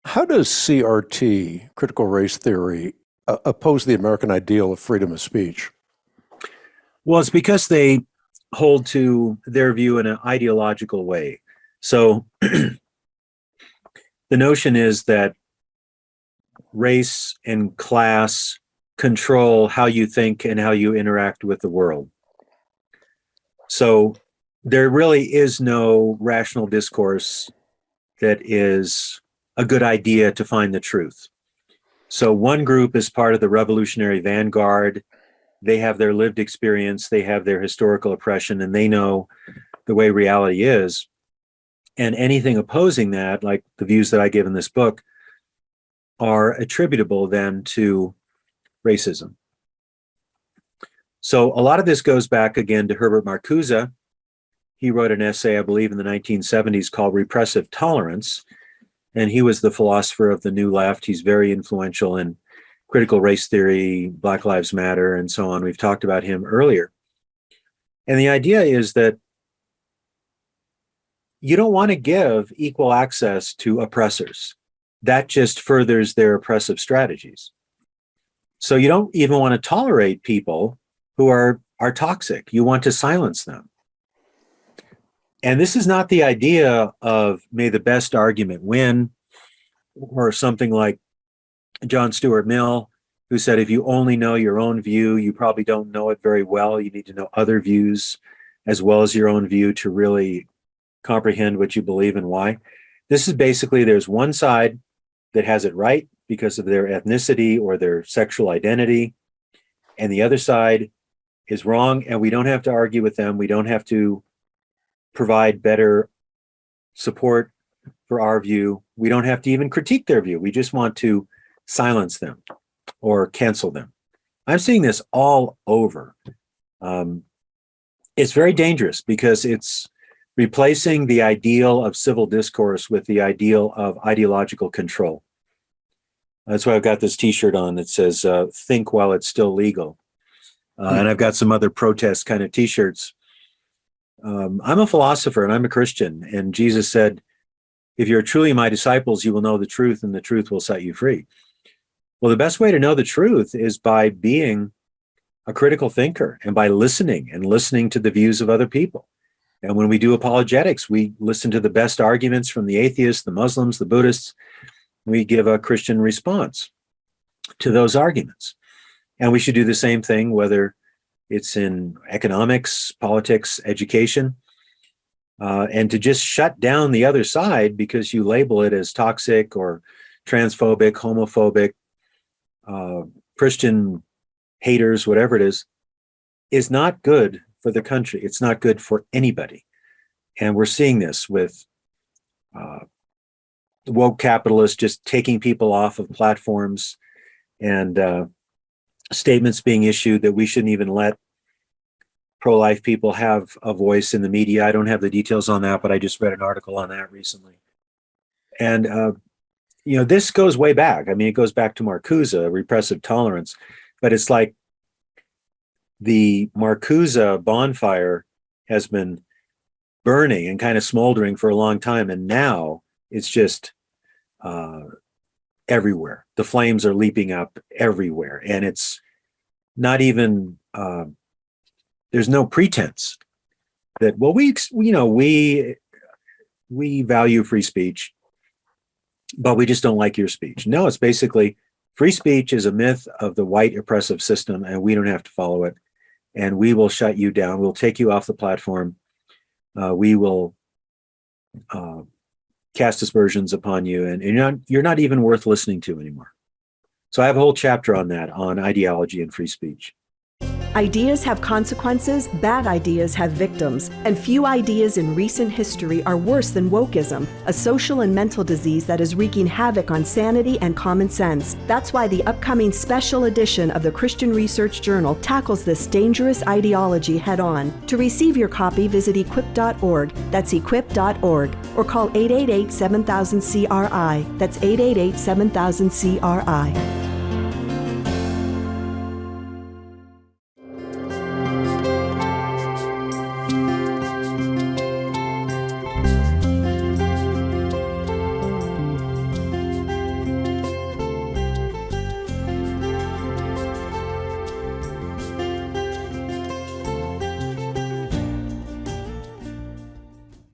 How does CRT, critical race theory, oppose the American ideal of freedom of speech? Well, it's because they hold to their view in an ideological way. So the notion is that race and class control how you think and how you interact with the world. So there really is no rational discourse that is a good idea to find the truth. So one group is part of the revolutionary vanguard. They have their lived experience, they have their historical oppression, and they know the way reality is. And anything opposing that, like the views that I give in this book, are attributable then to racism. So a lot of this goes back again to Herbert Marcuse. He wrote an essay, I believe, in the 1970s called Repressive Tolerance. And he was the philosopher of the New Left. He's very influential in critical race theory, Black Lives Matter, and so on. We've talked about him earlier. And the idea is that you don't want to give equal access to oppressors. That just furthers their oppressive strategies. So you don't even want to tolerate people who are toxic. You want to silence them. And this is not the idea of may the best argument win, or something like John Stuart Mill, who said, if you only know your own view, you probably don't know it very well. You need to know other views as well as your own view to really comprehend what you believe and why. This is basically, there's one side that has it right because of their ethnicity or their sexual identity, and the other side is wrong, and we don't have to argue with them. We don't have to provide better support for our view. We don't have to even critique their view. We just want to silence them or cancel them. I'm seeing this all over. It's very dangerous because it's replacing the ideal of civil discourse with the ideal of ideological control. That's why I've got this t-shirt on that says, think while it's still legal. And I've got some other protest kind of t-shirts. I'm a philosopher and I'm a Christian. And Jesus said, if you're truly my disciples, you will know the truth and the truth will set you free. Well, the best way to know the truth is by being a critical thinker and by listening to the views of other people. And when we do apologetics, we listen to the best arguments from the atheists, the Muslims, the Buddhists. We give a Christian response to those arguments. And we should do the same thing, whether it's in economics, politics, education, and to just shut down the other side because you label it as toxic or transphobic, homophobic, Christian haters, whatever it is not good for the country. It's not good for anybody. And we're seeing this with woke capitalists just taking people off of platforms and statements being issued that we shouldn't even let pro-life people have a voice in the media. I don't have the details on that, but I just read an article on that recently. And, this goes way back. I mean, it goes back to Marcuse, repressive tolerance, but it's like the Marcuse bonfire has been burning and kind of smoldering for a long time. And now it's just everywhere. The flames are leaping up everywhere. And it's not even, there's no pretense that, well, we value free speech, but we just don't like your speech. No, it's basically free speech is a myth of the white oppressive system, and we don't have to follow it. And we will shut you down. We'll take you off the platform. We will cast aspersions upon you, and you're not even worth listening to anymore. So I have a whole chapter on that, on ideology and free speech. Ideas have consequences, bad ideas have victims, and few ideas in recent history are worse than wokeism, a social and mental disease that is wreaking havoc on sanity and common sense. That's why the upcoming special edition of the Christian Research Journal tackles this dangerous ideology head-on. To receive your copy, visit equip.org, that's equip.org, or call 888-7000-CRI, that's 888-7000-CRI.